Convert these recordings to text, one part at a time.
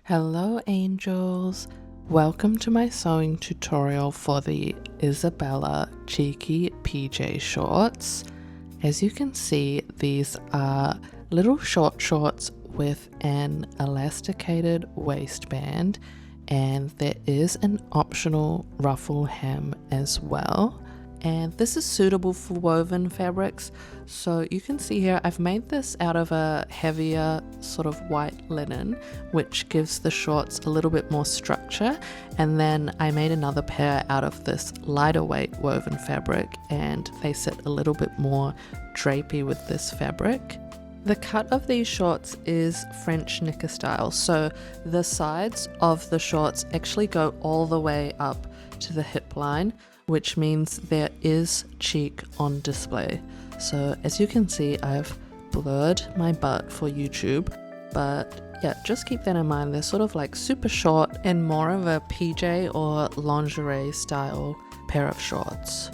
Hello angels, welcome to my sewing tutorial for the Isabella Cheeky PJ shorts. As you can see, these are little short shorts with an elasticated waistband, and there is an optional ruffle hem as well. And this is suitable for woven fabrics. So you can see here I've made this out of a heavier sort of white linen, which gives the shorts a little bit more structure, and then I made another pair out of this lighter weight woven fabric, and they sit a little bit more drapey with this fabric. The cut of these shorts is French knicker style, so the sides of the shorts actually go all the way up to the hip line, which means there is cheek on display. So as you can see, I've blurred my butt for YouTube, but yeah, just keep that in mind. They're sort of like super short and more of a PJ or lingerie style pair of shorts.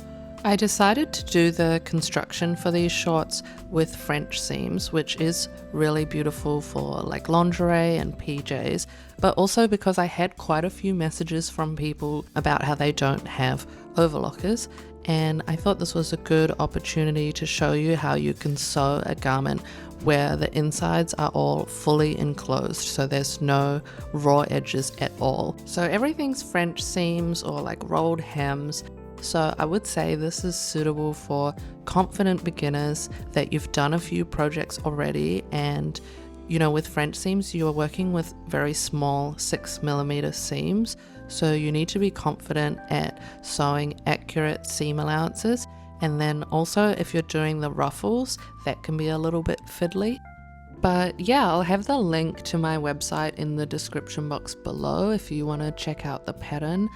I decided to do the construction for these shorts with French seams, which is really beautiful for like lingerie and PJs, but also because I had quite a few messages from people about how they don't have overlockers, and I thought this was a good opportunity to show you how you can sew a garment where the insides are all fully enclosed, so there's no raw edges at all. So everything's French seams or like rolled hems. So I would say this is suitable for confident beginners that you've done a few projects already, and you know, with French seams you are working with very small 6mm seams, so you need to be confident at sewing accurate seam allowances. And then also if you're doing the ruffles, that can be a little bit fiddly. But yeah, I'll have the link to my website in the description box below if you want to check out the pattern.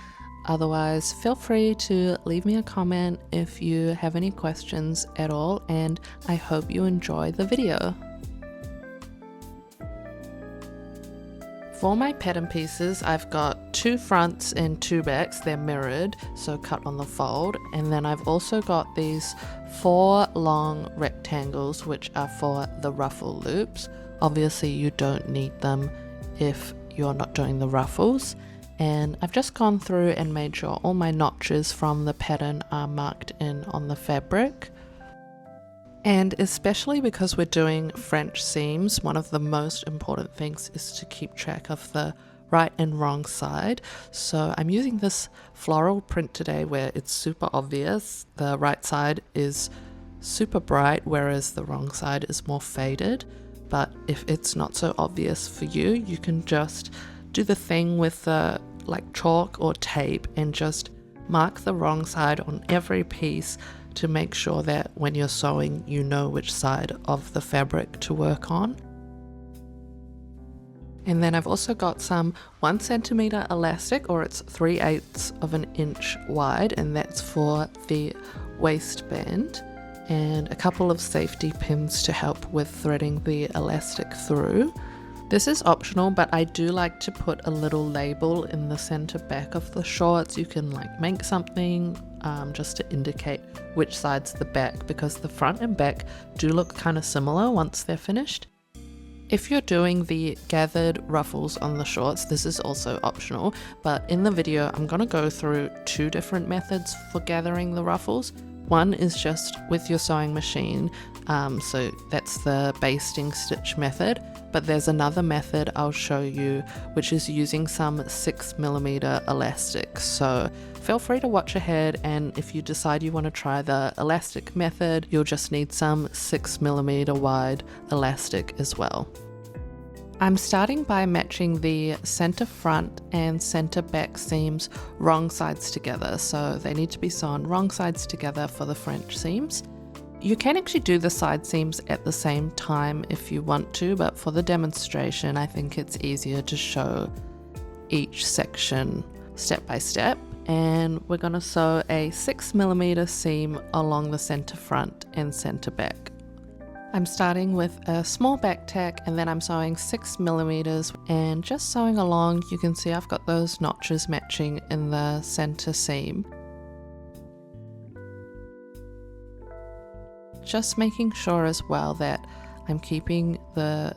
Otherwise, feel free to leave me a comment if you have any questions at all, and I hope you enjoy the video. For my pattern pieces, I've got 2 fronts and 2 backs. They're mirrored, so cut on the fold. And then I've also got these 4 long rectangles, which are for the ruffle loops. Obviously, you don't need them if you're not doing the ruffles. And I've just gone through and made sure all my notches from the pattern are marked in on the fabric. And especially because we're doing French seams, one of the most important things is to keep track of the right and wrong side. So I'm using this floral print today where it's super obvious. The right side is super bright, whereas the wrong side is more faded. But if it's not so obvious for you, you can just do the thing with the like chalk or tape and just mark the wrong side on every piece to make sure that when you're sewing you know which side of the fabric to work on. And then I've also got some 1cm elastic, or it's 3/8 of an inch wide, and that's for the waistband, and a couple of safety pins to help with threading the elastic through. This is optional, but I do like to put a little label in the center back of the shorts. You can like make something just to indicate which side's the back, because the front and back do look kind of similar once they're finished. If you're doing the gathered ruffles on the shorts, this is also optional, but in the video I'm going to go through 2 different methods for gathering the ruffles. One is just with your sewing machine, so that's the basting stitch method, but there's another method I'll show you which is using some 6mm elastic. So feel free to watch ahead, and if you decide you want to try the elastic method, you'll just need some 6mm wide elastic as well. I'm starting by matching the center front and center back seams wrong sides together, so they need to be sewn wrong sides together for the French seams. You can actually do the side seams at the same time if you want to, but for the demonstration I think it's easier to show each section step by step. And we're going to sew a 6mm seam along the center front and center back. I'm starting with a small back tack, and then I'm sewing 6mm and just sewing along. You can see I've got those notches matching in the center seam. Just making sure as well that I'm keeping the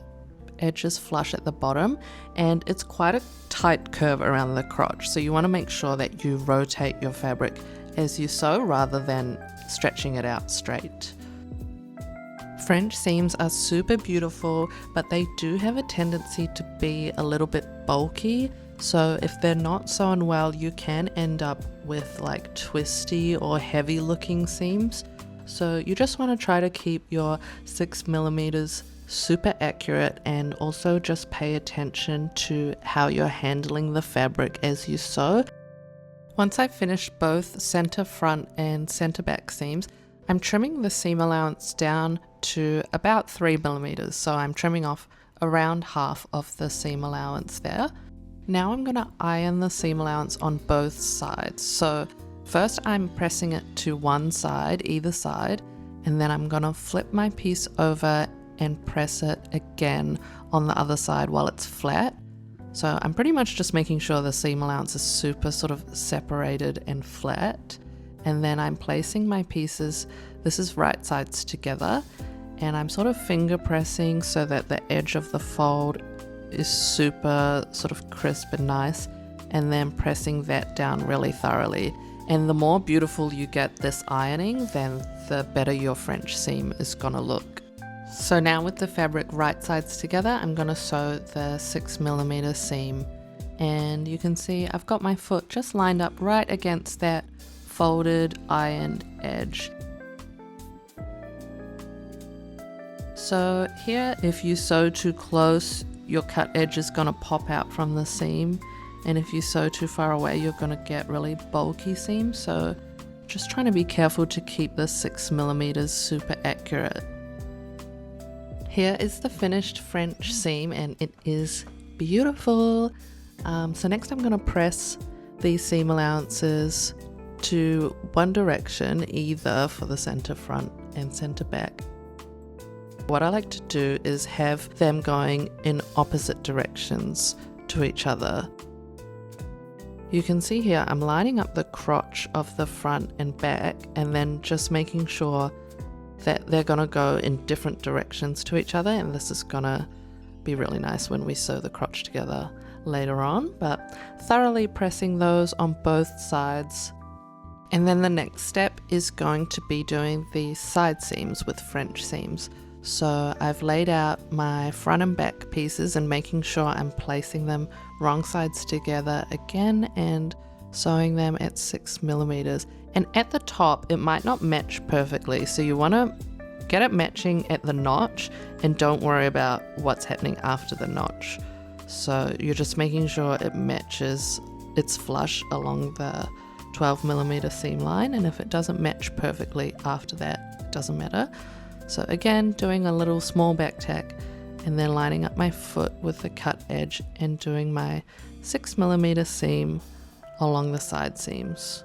edge is flush at the bottom, and it's quite a tight curve around the crotch, so you want to make sure that you rotate your fabric as you sew rather than stretching it out straight. French seams are super beautiful, but they do have a tendency to be a little bit bulky, so if they're not sewn well, you can end up with like twisty or heavy looking seams. So you just want to try to keep your 6mm super accurate, and also just pay attention to how you're handling the fabric as you sew. Once I've finished both center front and center back seams, I'm trimming the seam allowance down to about 3mm, so I'm trimming off around half of the seam allowance there. Now I'm going to iron the seam allowance on both sides. So first I'm pressing it to one side, either side, and then I'm going to flip my piece over and press it again on the other side while it's flat. So I'm pretty much just making sure the seam allowance is super sort of separated and flat. And then I'm placing my pieces, this is right sides together, and I'm sort of finger pressing so that the edge of the fold is super sort of crisp and nice, and then pressing that down really thoroughly. And the more beautiful you get this ironing, then the better your French seam is gonna look. So now with the fabric right sides together, I'm gonna sew the 6mm seam, and you can see I've got my foot just lined up right against that folded ironed edge. So here, if you sew too close, your cut edge is gonna pop out from the seam, and if you sew too far away, you're gonna get really bulky seams. So just trying to be careful to keep the 6mm super accurate. Here is the finished French seam, and it is beautiful. So next I'm going to press these seam allowances to one direction, either for the center front and center back. What I like to do is have them going in opposite directions to each other. You can see here I'm lining up the crotch of the front and back, and then just making sure that they're gonna go in different directions to each other, and this is gonna be really nice when we sew the crotch together later on, but thoroughly pressing those on both sides. And then the next step is going to be doing the side seams with French seams. So I've laid out my front and back pieces and making sure I'm placing them wrong sides together again and sewing them at 6mm. And at the top, it might not match perfectly, so you want to get it matching at the notch and don't worry about what's happening after the notch. So you're just making sure it matches, it's flush along the 12mm seam line, and if it doesn't match perfectly after that, it doesn't matter. So again, doing a little small back tack and then lining up my foot with the cut edge and doing my 6mm seam along the side seams.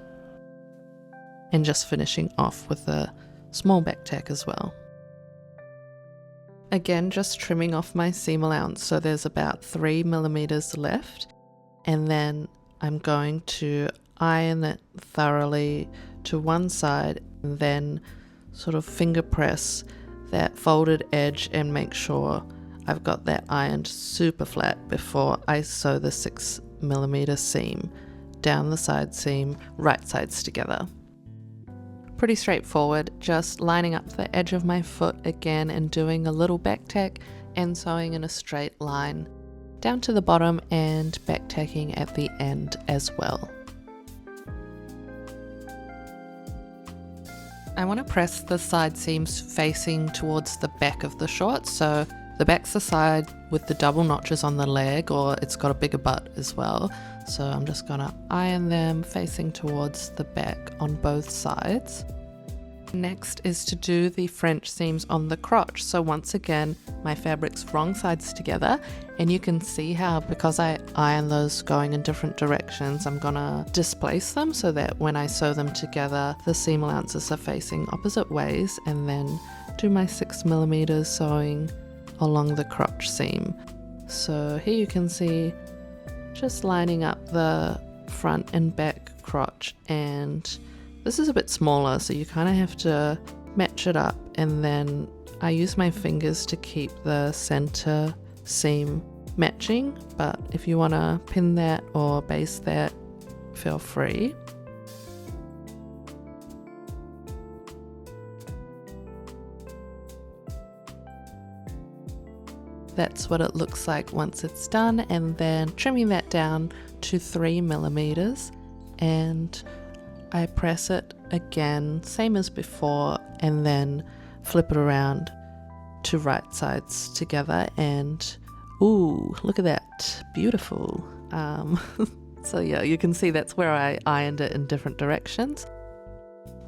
And just finishing off with a small back tack as well. Again, just trimming off my seam allowance, so there's about 3mm left, and then I'm going to iron it thoroughly to one side, and then sort of finger press that folded edge and make sure I've got that ironed super flat before I sew the 6mm seam down the side seam, right sides together. Pretty straightforward, just lining up the edge of my foot again and doing a little back tack and sewing in a straight line down to the bottom and back tacking at the end as well. I want to press the side seams facing towards the back of the short, so the back's the side with the double notches on the leg, or it's got a bigger butt as well. So I'm just going to iron them facing towards the back on both sides. Next is to do the French seams on the crotch. So once again, my fabric's wrong sides together, and you can see how, because I iron those going in different directions, I'm gonna displace them so that when I sew them together, the seam allowances are facing opposite ways, and then do my 6mm sewing along the crotch seam. So here you can see just lining up the front and back crotch, and this is a bit smaller, so you kind of have to match it up, and then I use my fingers to keep the center seam matching, but if you want to pin that or baste that, feel free. That's what it looks like once it's done, and then trimming that down to 3mm, and I press it again, same as before, and then flip it around to right sides together, and ooh, look at that, beautiful. So yeah, you can see that's where I ironed it in different directions.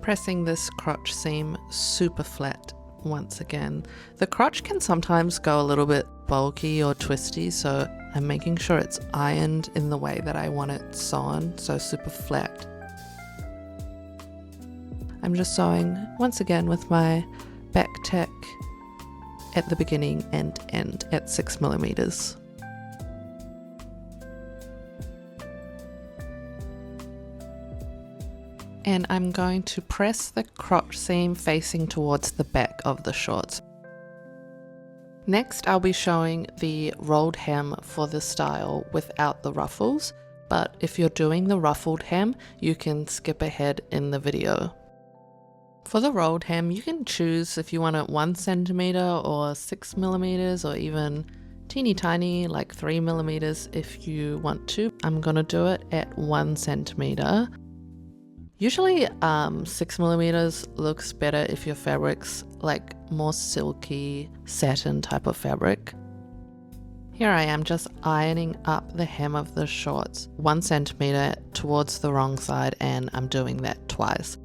Pressing this crotch seam super flat once again. The crotch can sometimes go a little bit bulky or twisty, so I'm making sure it's ironed in the way that I want it sewn, so super flat. I'm just sewing once again with my back tack at the beginning and end at 6mm. And I'm going to press the crotch seam facing towards the back of the shorts. Next, I'll be showing the rolled hem for the style without the ruffles, but if you're doing the ruffled hem, you can skip ahead in the video. For the rolled hem, you can choose if you want it 1cm or 6mm, or even teeny tiny like 3mm if you want to. I'm gonna do it at 1cm. Usually 6mm looks better if your fabric's like more silky satin type of fabric. Here I am just ironing up the hem of the shorts 1cm towards the wrong side, and I'm doing that twice.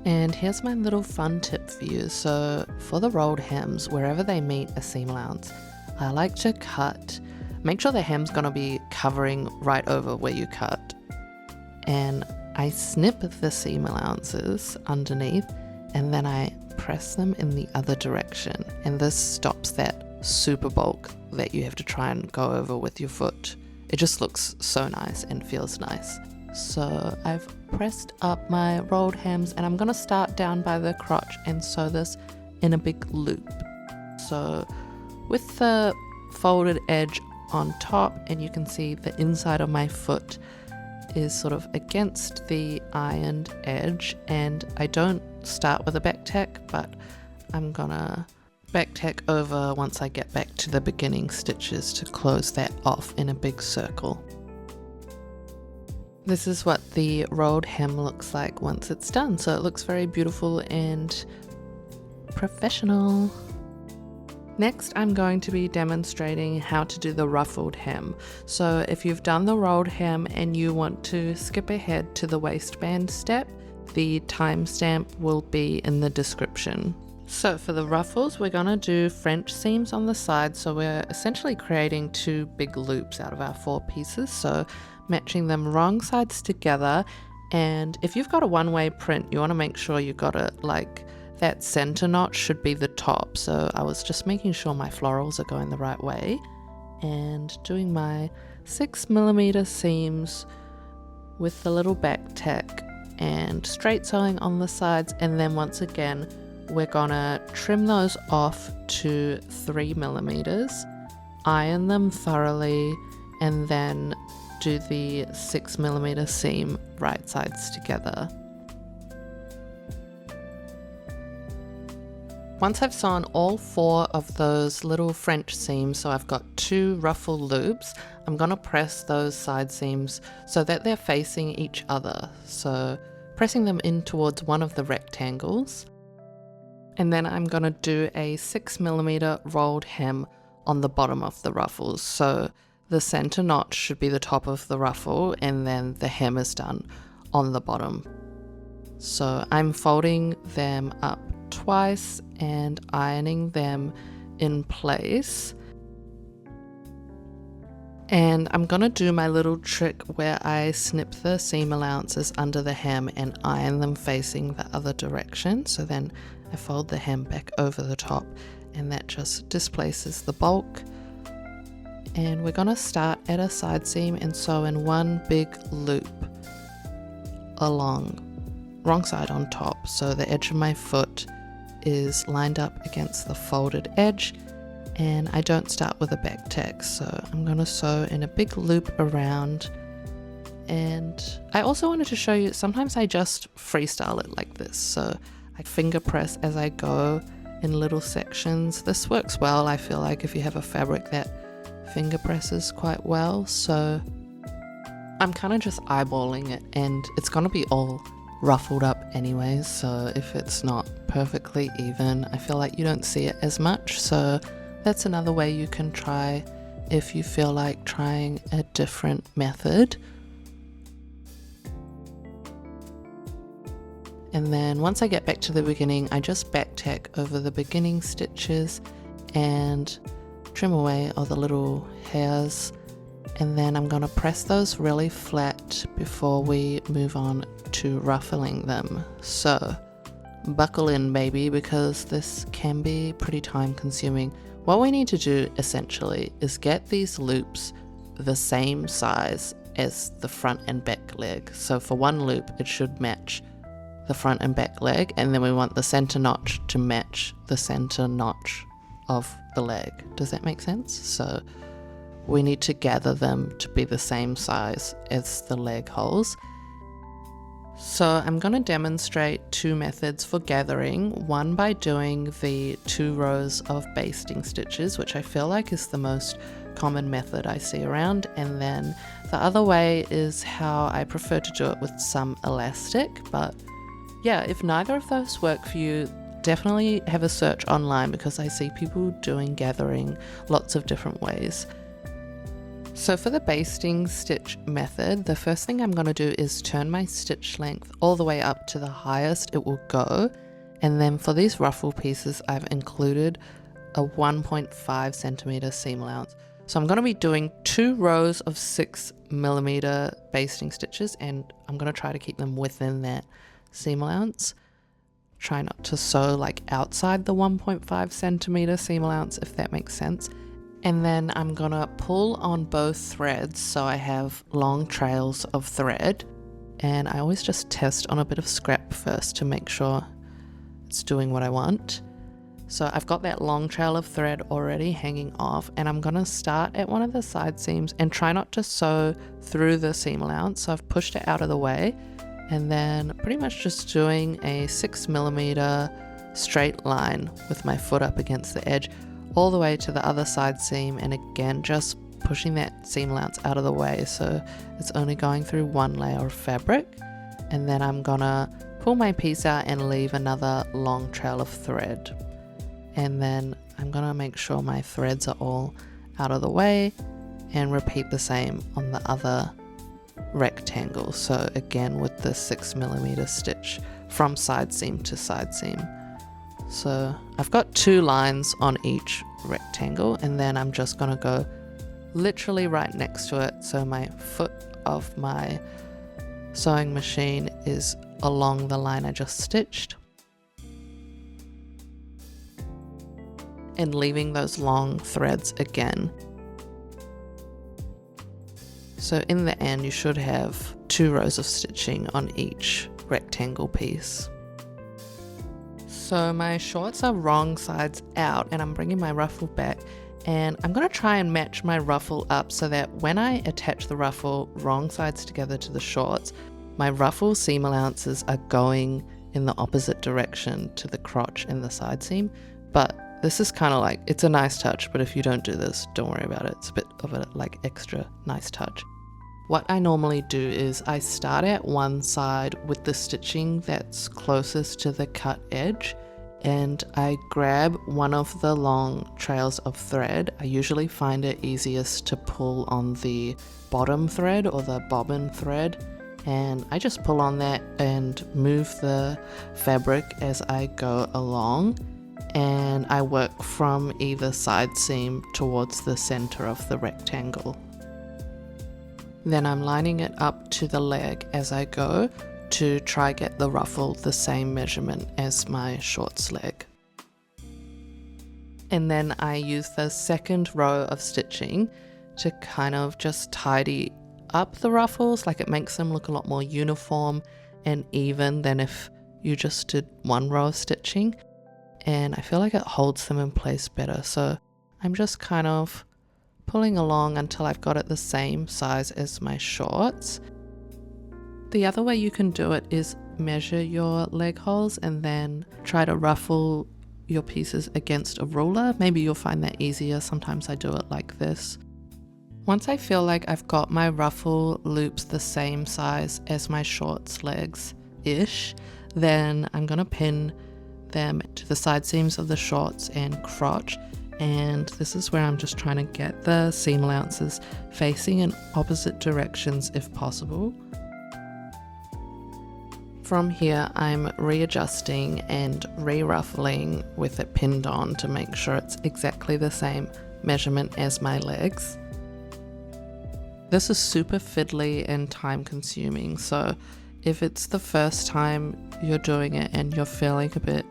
And here's my little fun tip for you. So for the rolled hems, wherever they meet a seam allowance, I like to make sure the hem's gonna be covering right over where you cut. And I snip the seam allowances underneath, and then I press them in the other direction, and this stops that super bulk that you have to try and go over with your foot. It just looks so nice and feels nice. So I've pressed up my rolled hems, and I'm going to start down by the crotch and sew this in a big loop. So with the folded edge on top, and you can see the inside of my foot is sort of against the ironed edge, and I don't start with a back tack, but I'm gonna back tack over once I get back to the beginning stitches to close that off in a big circle. This is what the rolled hem looks like once it's done, so it looks very beautiful and professional. Next, I'm going to be demonstrating how to do the ruffled hem. So if you've done the rolled hem and you want to skip ahead to the waistband step, the timestamp will be in the description. So for the ruffles, we're going to do French seams on the side, so we're essentially creating 2 big loops out of our 4 pieces, so matching them wrong sides together. And if you've got a one-way print, you want to make sure you got it like that center notch should be the top, so I was just making sure my florals are going the right way and doing my 6mm seams with the little back tack and straight sewing on the sides, and then once again we're gonna trim those off to 3mm, iron them thoroughly, and then do the 6mm seam right sides together. Once I've sewn all 4 of those little French seams, so I've got 2 ruffle loops, I'm going to press those side seams so that they're facing each other. So pressing them in towards one of the rectangles. And then I'm going to do a 6mm rolled hem on the bottom of the ruffles. So the center notch should be the top of the ruffle, and then the hem is done on the bottom. So I'm folding them up twice and ironing them in place, and I'm gonna do my little trick where I snip the seam allowances under the hem and iron them facing the other direction. So then I fold the hem back over the top, and that just displaces the bulk. And we're gonna start at a side seam and sew in one big loop along, wrong side on top, so the edge of my foot is lined up against the folded edge, and I don't start with a back tack, so I'm going to sew in a big loop around. And I also wanted to show you, sometimes I just freestyle it like this, so I finger press as I go in little sections. This works well, I feel like, if you have a fabric that finger presses quite well. So I'm kind of just eyeballing it, and it's going to be all ruffled up anyways, so if it's not perfectly even, I feel like you don't see it as much. So that's another way you can try if you feel like trying a different method. And then once I get back to the beginning, I just back tack over the beginning stitches and trim away all the little hairs. And then I'm going to press those really flat before we move on to ruffling them. So buckle in, baby, because this can be pretty time consuming. What we need to do essentially is get these loops the same size as the front and back leg. So for one loop, it should match the front and back leg, and then we want the center notch to match the center notch of the leg. Does that make sense? So we need to gather them to be the same size as the leg holes. So I'm going to demonstrate two methods for gathering, one by doing the 2 rows of basting stitches, which I feel like is the most common method I see around, and then the other way is how I prefer to do it with some elastic. But yeah, if neither of those work for you, definitely have a search online, because I see people doing gathering lots of different ways. So for the basting stitch method, the first thing I'm going to do is turn my stitch length all the way up to the highest it will go. And then for these ruffle pieces, I've included a 1.5 centimeter seam allowance. So I'm going to be doing 2 rows of 6mm basting stitches, and I'm going to try to keep them within that seam allowance. Try not to sew like outside the 1.5 centimeter seam allowance, if that makes sense. And then I'm gonna pull on both threads so I have long trails of thread, and I always just test on a bit of scrap first to make sure it's doing what I want. So I've got that long trail of thread already hanging off, and I'm gonna start at one of the side seams and try not to sew through the seam allowance. So I've pushed it out of the way, and then pretty much just doing a 6mm straight line with my foot up against the edge all the way to the other side seam, and again just pushing that seam allowance out of the way so it's only going through one layer of fabric. And then I'm gonna pull my piece out and leave another long trail of thread, and then I'm gonna make sure my threads are all out of the way and repeat the same on the other rectangle. So again with the 6mm stitch from side seam to side seam. So I've got 2 lines on each rectangle, and then I'm just gonna go literally right next to it, so my foot of my sewing machine is along the line I just stitched, and leaving those long threads again. So in the end you should have 2 rows of stitching on each rectangle piece. So my shorts are wrong sides out, and I'm bringing my ruffle back, and I'm going to try and match my ruffle up so that when I attach the ruffle wrong sides together to the shorts, my ruffle seam allowances are going in the opposite direction to the crotch and the side seam. But this is kind of like, it's a nice touch, but if you don't do this, don't worry about it. It's a bit of a like extra nice touch. What I normally do is I start at one side with the stitching that's closest to the cut edge, and I grab one of the long trails of thread. I usually find it easiest to pull on the bottom thread or the bobbin thread, and I just pull on that and move the fabric as I go along, and I work from either side seam towards the center of the rectangle. Then I'm lining it up to the leg as I go to try get the ruffle the same measurement as my shorts leg. And then I use the second row of stitching to kind of just tidy up the ruffles, like it makes them look a lot more uniform and even than if you just did one row of stitching. And I feel like it holds them in place better. So I'm just kind of pulling along until I've got it the same size as my shorts. The other way you can do it is measure your leg holes and then try to ruffle your pieces against a ruler. Maybe you'll find that easier. Sometimes I do it like this. Once I feel like I've got my ruffle loops the same size as my shorts legs-ish, then I'm going to pin them to the side seams of the shorts and crotch. And this is where I'm just trying to get the seam allowances facing in opposite directions if possible. From here, I'm readjusting and re-ruffling with it pinned on to make sure it's exactly the same measurement as my legs. This is super fiddly and time consuming, so if it's the first time you're doing it and you're feeling a bit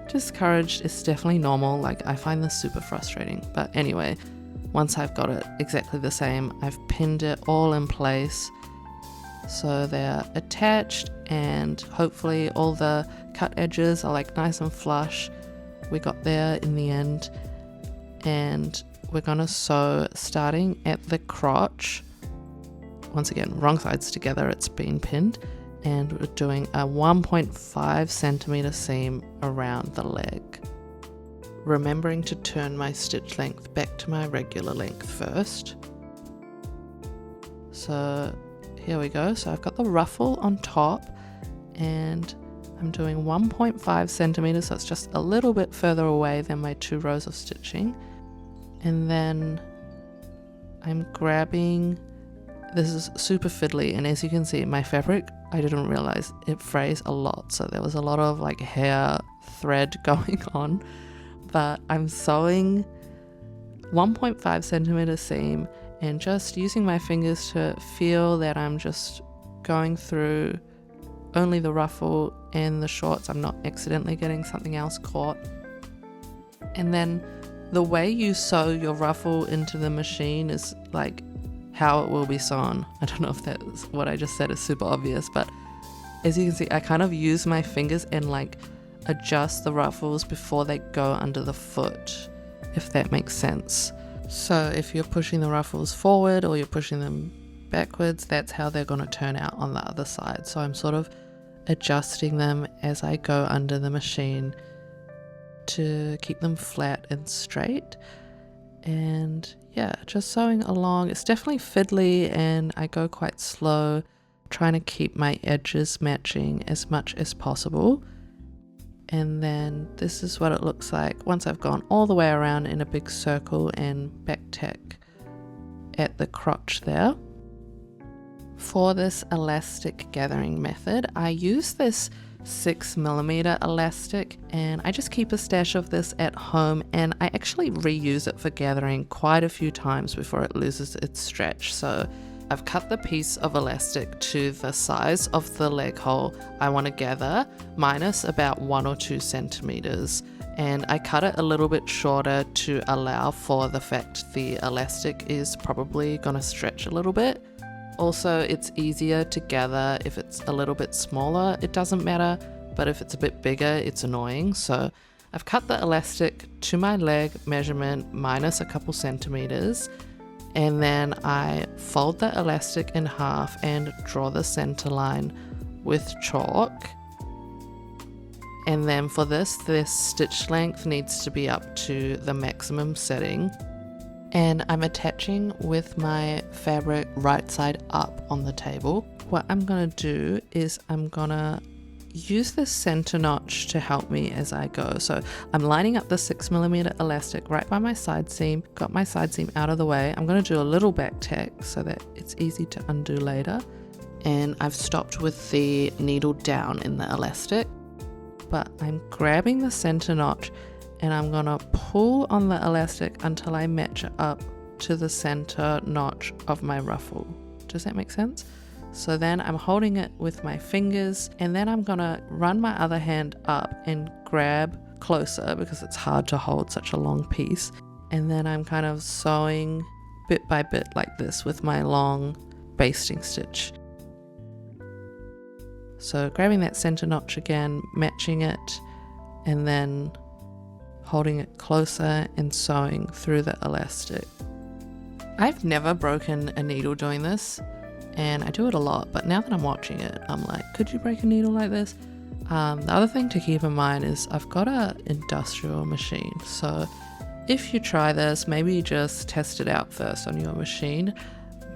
discouraged, it's definitely normal. Like, I find this super frustrating. But anyway, once I've got it exactly the same, I've pinned it all in place so they're attached, and hopefully all the cut edges are like nice and flush. We got there in the end, and we're gonna sew starting at the crotch. Once again, wrong sides together, it's been pinned, and we're doing a 1.5 centimeter seam around the leg. Remembering to turn my stitch length back to my regular length first. So here we go. So I've got the ruffle on top and I'm doing 1.5 centimeters, so it's just a little bit further away than my 2 rows of stitching. And then I'm grabbing, this is super fiddly, and as you can see, my fabric, I didn't realize it frays a lot, so there was a lot of like hair thread going on, but I'm sewing 1.5 centimeter seam and just using my fingers to feel that I'm just going through only the ruffle and the shorts. I'm not accidentally getting something else caught. And then the way you sew your ruffle into the machine is like how it will be sewn. I don't know if that's what I just said is super obvious, but as you can see, I kind of use my fingers and like adjust the ruffles before they go under the foot, if that makes sense. So if you're pushing the ruffles forward or you're pushing them backwards, that's how they're going to turn out on the other side. So I'm sort of adjusting them as I go under the machine to keep them flat and straight. And yeah, just sewing along. It's definitely fiddly and I go quite slow, trying to keep my edges matching as much as possible. And then this is what it looks like once I've gone all the way around in a big circle and back tack at the crotch there. For this elastic gathering method, I use this 6mm elastic, and I just keep a stash of this at home, and I actually reuse it for gathering quite a few times before it loses its stretch. So I've cut the piece of elastic to the size of the leg hole I want to gather, minus about 1 or 2 centimeters, and I cut it a little bit shorter to allow for the fact the elastic is probably going to stretch a little bit. Also, it's easier to gather if it's a little bit smaller, it doesn't matter, but if it's a bit bigger, it's annoying. So I've cut the elastic to my leg measurement minus a couple centimeters, and then I fold the elastic in half and draw the center line with chalk. And then for this stitch length needs to be up to the maximum setting. And I'm attaching with my fabric right side up on the table. What I'm gonna do is I'm gonna use the center notch to help me as I go. So I'm lining up the 6mm elastic right by my side seam, got my side seam out of the way. I'm going to do a little back tack so that it's easy to undo later. And I've stopped with the needle down in the elastic, but I'm grabbing the center notch and I'm going to pull on the elastic until I match it up to the center notch of my ruffle. Does that make sense? So then I'm holding it with my fingers, and then I'm gonna run my other hand up and grab closer because it's hard to hold such a long piece. And then I'm kind of sewing bit by bit like this with my long basting stitch. So grabbing that center notch again, matching it, and then holding it closer and sewing through the elastic. I've never broken a needle doing this, and I do it a lot, but now that I'm watching it, I'm like, could you break a needle like this? The other thing to keep in mind is I've got an industrial machine, so if you try this, maybe just test it out first on your machine.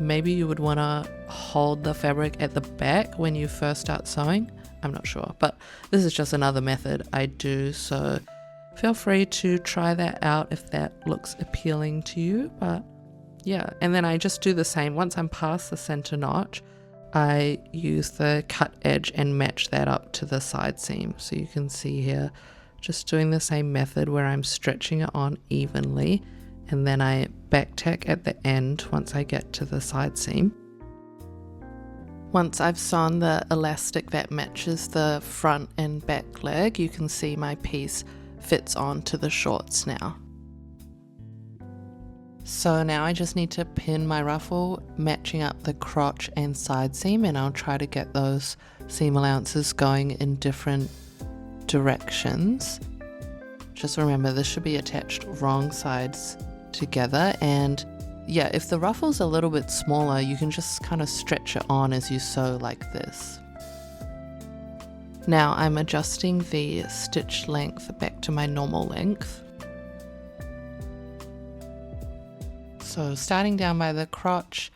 Maybe you would want to hold the fabric at the back when you first start sewing. I'm not sure, but this is just another method I do, so feel free to try that out if that looks appealing to you. But yeah, and then I just do the same. Once I'm past the center notch, I use the cut edge and match that up to the side seam. So you can see here, just doing the same method where I'm stretching it on evenly, and then I back tack at the end once I get to the side seam. Once I've sewn the elastic that matches the front and back leg, you can see my piece fits onto the shorts now. So now I just need to pin my ruffle, matching up the crotch and side seam, and I'll try to get those seam allowances going in different directions. Just remember, this should be attached wrong sides together, and yeah, if the ruffle's a little bit smaller, you can just kind of stretch it on as you sew like this. Now I'm adjusting the stitch length back to my normal length. So starting down by the crotch,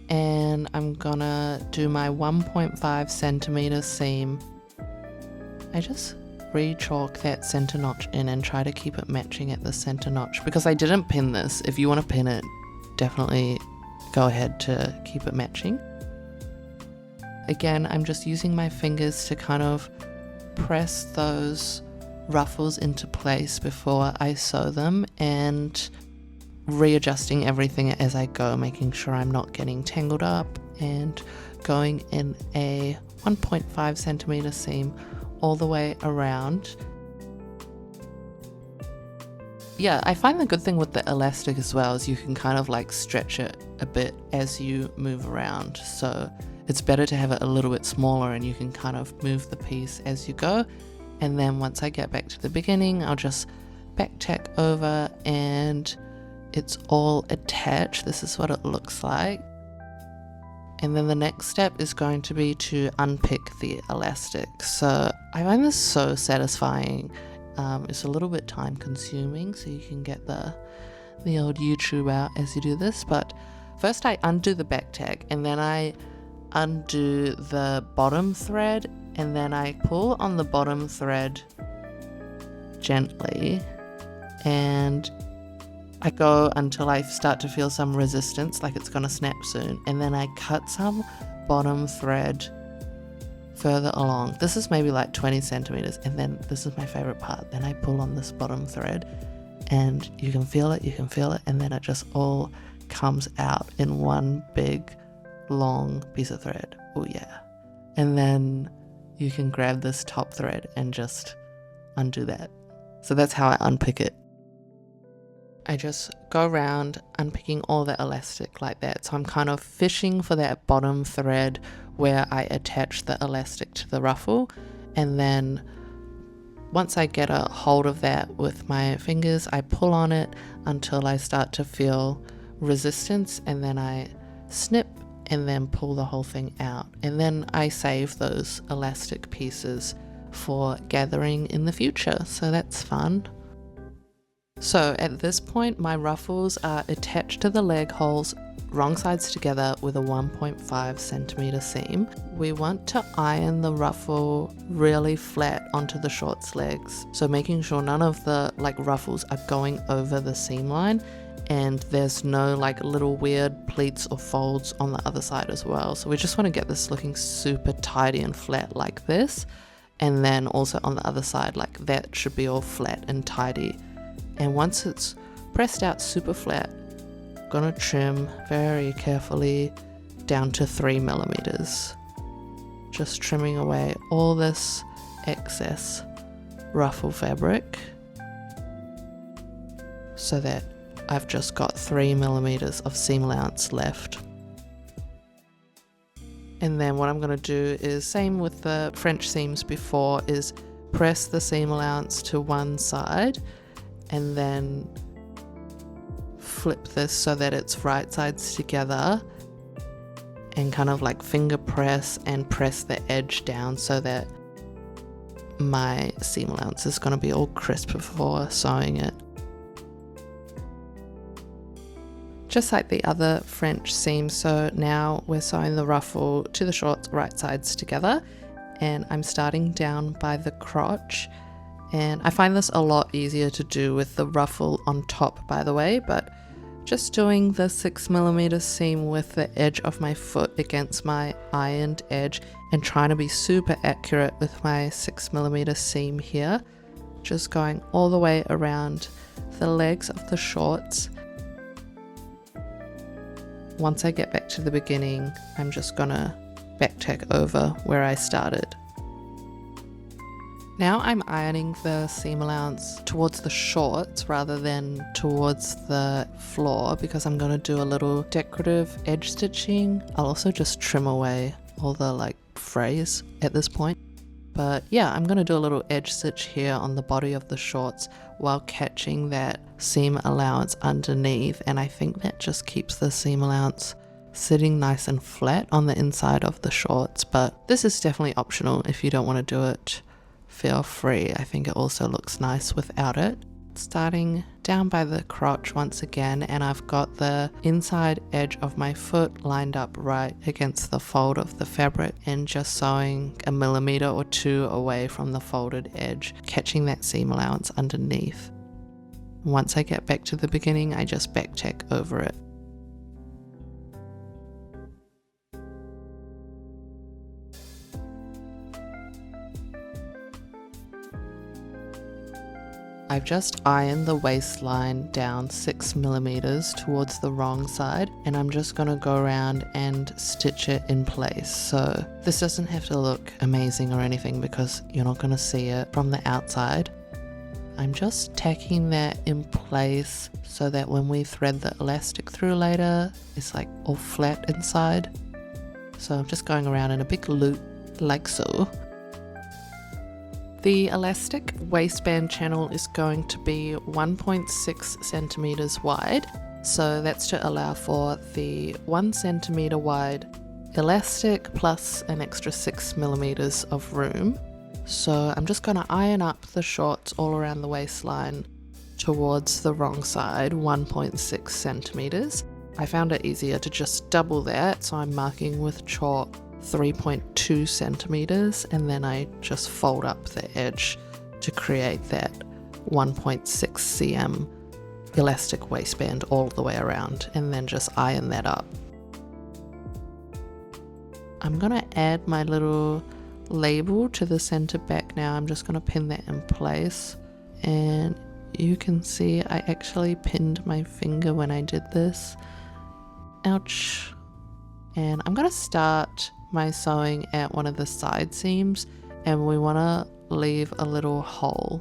and I'm gonna do my 1.5 centimeter seam. I just re-chalk that center notch in and try to keep it matching at the center notch, because I didn't pin this. If you want to pin it, definitely go ahead to keep it matching. Again, I'm just using my fingers to kind of press those ruffles into place before I sew them, and readjusting everything as I go, making sure I'm not getting tangled up, and going in a 1.5 centimeter seam all the way around. Yeah, I find the good thing with the elastic as well is you can kind of like stretch it a bit as you move around. So it's better to have it a little bit smaller, and you can kind of move the piece as you go. And then once I get back to the beginning, I'll just back tack over and it's all attached. This is what it looks like. And then the next step is going to be to unpick the elastic. So I find this so satisfying. It's a little bit time consuming, so you can get the old YouTube out as you do this. But first I undo the back tack, and then I undo the bottom thread, and then I pull on the bottom thread gently, and I go until I start to feel some resistance, like it's gonna snap soon, and then I cut some bottom thread further along. This is maybe like 20 centimeters, and then this is my favorite part. Then I pull on this bottom thread, and you can feel it, and then it just all comes out in one big long piece of thread. Oh yeah. And then you can grab this top thread and just undo that. So that's how I unpick it. I just go around unpicking all the elastic like that. So I'm kind of fishing for that bottom thread where I attach the elastic to the ruffle, and then once I get a hold of that with my fingers, I pull on it until I start to feel resistance, and then I snip and then pull the whole thing out. And then I save those elastic pieces for gathering in the future, so that's fun. So at this point, my ruffles are attached to the leg holes, wrong sides together, with a 1.5 centimeter seam. We want to iron the ruffle really flat onto the shorts legs, so making sure none of the ruffles are going over the seam line, and there's no little weird pleats or folds on the other side as well. So we just want to get this looking super tidy and flat like this, and then also on the other side, that should be all flat and tidy. And once it's pressed out super flat, I'm gonna trim very carefully down to 3 millimeters. Just trimming away all this excess ruffle fabric so that I've just got 3 millimeters of seam allowance left. And then what I'm gonna do is, same with the French seams before, is press the seam allowance to one side, and then flip this so that it's right sides together, and kind of like finger press and press the edge down so that my seam allowance is going to be all crisp before sewing it. Just like the other French seam, so now we're sewing the ruffle to the shorts right sides together, and I'm starting down by the crotch, and I find this a lot easier to do with the ruffle on top, by the way, but just doing the 6mm seam with the edge of my foot against my ironed edge and trying to be super accurate with my 6mm seam here, just going all the way around the legs of the shorts. Once I get back to the beginning, I'm just gonna back tack over where I started. Now I'm ironing the seam allowance towards the shorts rather than towards the floor, because I'm gonna do a little decorative edge stitching. I'll also just trim away all the like frays at this point. But yeah, I'm gonna do a little edge stitch here on the body of the shorts while catching that seam allowance underneath, and I think that just keeps the seam allowance sitting nice and flat on the inside of the shorts. But this is definitely optional. If you don't want to do it, feel free. I think it also looks nice without it. Starting down by the crotch once again, and I've got the inside edge of my foot lined up right against the fold of the fabric, and just sewing 1mm or 2 away from the folded edge, catching that seam allowance underneath. Once I get back to the beginning, I just back tack over it. I've just ironed the waistline down 6mm towards the wrong side, and I'm just gonna go around and stitch it in place. So this doesn't have to look amazing or anything because you're not gonna see it from the outside. I'm just tacking that in place so that when we thread the elastic through later, it's like all flat inside. So I'm just going around in a big loop like so. The elastic waistband channel is going to be 1.6 centimeters wide, so that's to allow for the 1 centimeter wide elastic plus an extra 6mm of room. So I'm just going to iron up the shorts all around the waistline towards the wrong side, 1.6 centimeters. I found it easier to just double that, so I'm marking with chalk 3.2 centimeters, and then I just fold up the edge to create that 1.6 cm elastic waistband all the way around, and then just iron that up. I'm gonna add my little label to the center back now. I'm just gonna pin that in place, and you can see I actually pinned my finger when I did this. Ouch. And I'm gonna start my sewing at one of the side seams, and we want to leave a little hole.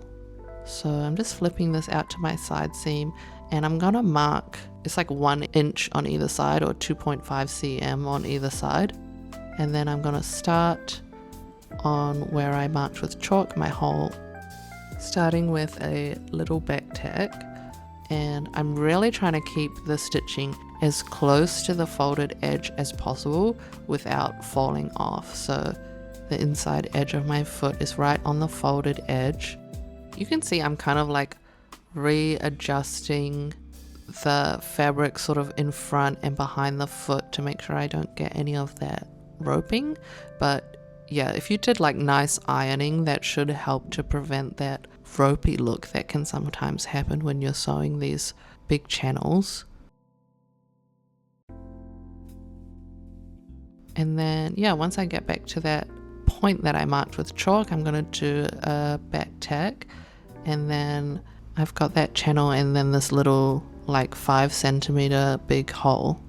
So I'm just flipping this out to my side seam, and I'm gonna mark, it's like 1 inch on either side or 2.5 cm on either side, and then I'm gonna start on where I marked with chalk my hole, starting with a little back tack, and I'm really trying to keep the stitching as close to the folded edge as possible without falling off. So the inside edge of my foot is right on the folded edge. You can see I'm kind of like readjusting the fabric sort of in front and behind the foot to make sure I don't get any of that roping. But yeah, if you did like nice ironing, that should help to prevent that ropey look that can sometimes happen when you're sewing these big channels. And then, yeah, once I get back to that point that I marked with chalk, I'm going to do a back tack. And then I've got that channel and then this little like 5 centimeter big hole.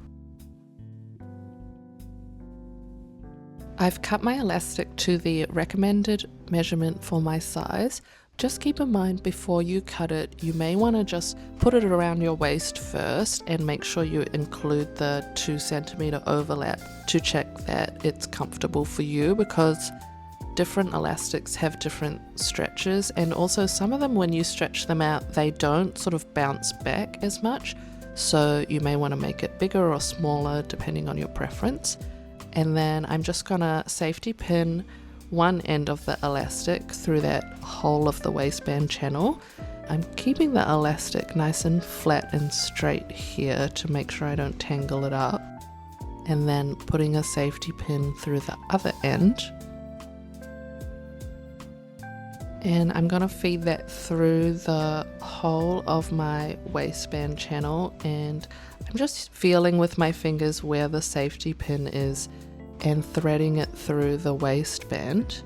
I've cut my elastic to the recommended measurement for my size. Just keep in mind before you cut it, you may want to just put it around your waist first and make sure you include the 2 centimeter overlap to check that it's comfortable for you, because different elastics have different stretches, and also some of them, when you stretch them out, they don't sort of bounce back as much, so you may want to make it bigger or smaller depending on your preference. And then I'm just gonna safety pin one end of the elastic through that hole of the waistband channel. I'm keeping the elastic nice and flat and straight here to make sure I don't tangle it up, and then putting a safety pin through the other end. And I'm gonna feed that through the whole of my waistband channel, and I'm just feeling with my fingers where the safety pin is and threading it through the waistband.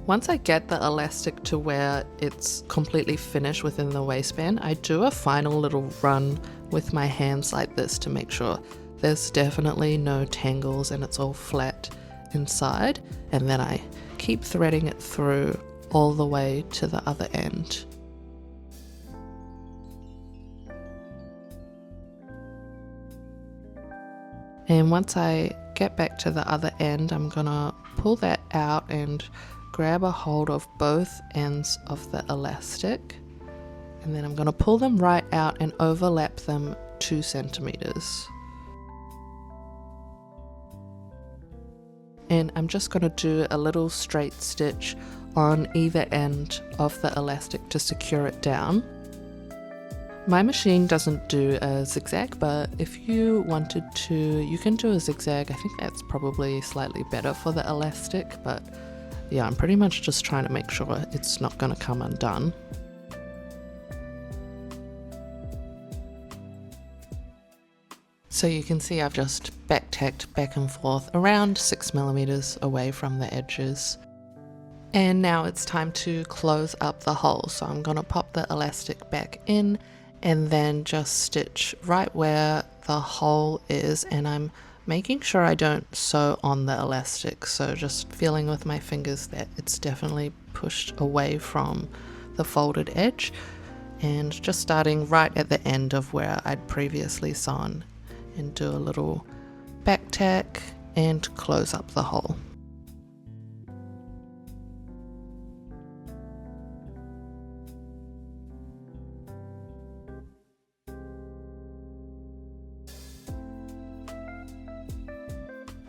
Once I get the elastic to where it's completely finished within the waistband, I do a final little run with my hands like this to make sure there's definitely no tangles and it's all flat inside, and then I keep threading it through all the way to the other end. And once I get back to the other end, I'm gonna pull that out and grab a hold of both ends of the elastic, and then I'm gonna pull them right out and overlap them 2 centimeters. And I'm just going to do a little straight stitch on either end of the elastic to secure it down. My machine doesn't do a zigzag, but if you wanted to, you can do a zigzag. I think that's probably slightly better for the elastic, but yeah, I'm pretty much just trying to make sure it's not going to come undone. So you can see I've just back tacked back and forth around 6 millimeters away from the edges. And now it's time to close up the hole. So I'm going to pop the elastic back in and then just stitch right where the hole is, and I'm making sure I don't sew on the elastic, so just feeling with my fingers that it's definitely pushed away from the folded edge, and just starting right at the end of where I'd previously sewn, and do a little back tack and close up the hole.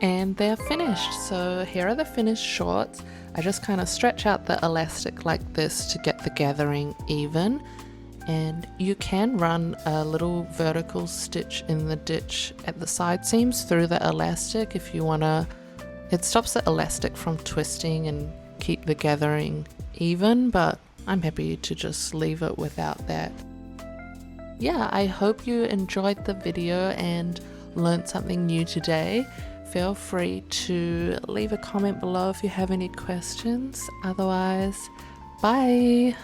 And they're finished. So here are the finished shorts. I just kind of stretch out the elastic like this to get the gathering even. And you can run a little vertical stitch in the ditch at the side seams through the elastic if you want to. It stops the elastic from twisting and keep the gathering even, but I'm happy to just leave it without that. Yeah, I hope you enjoyed the video and learned something new today. Feel free to leave a comment below if you have any questions. Otherwise, bye!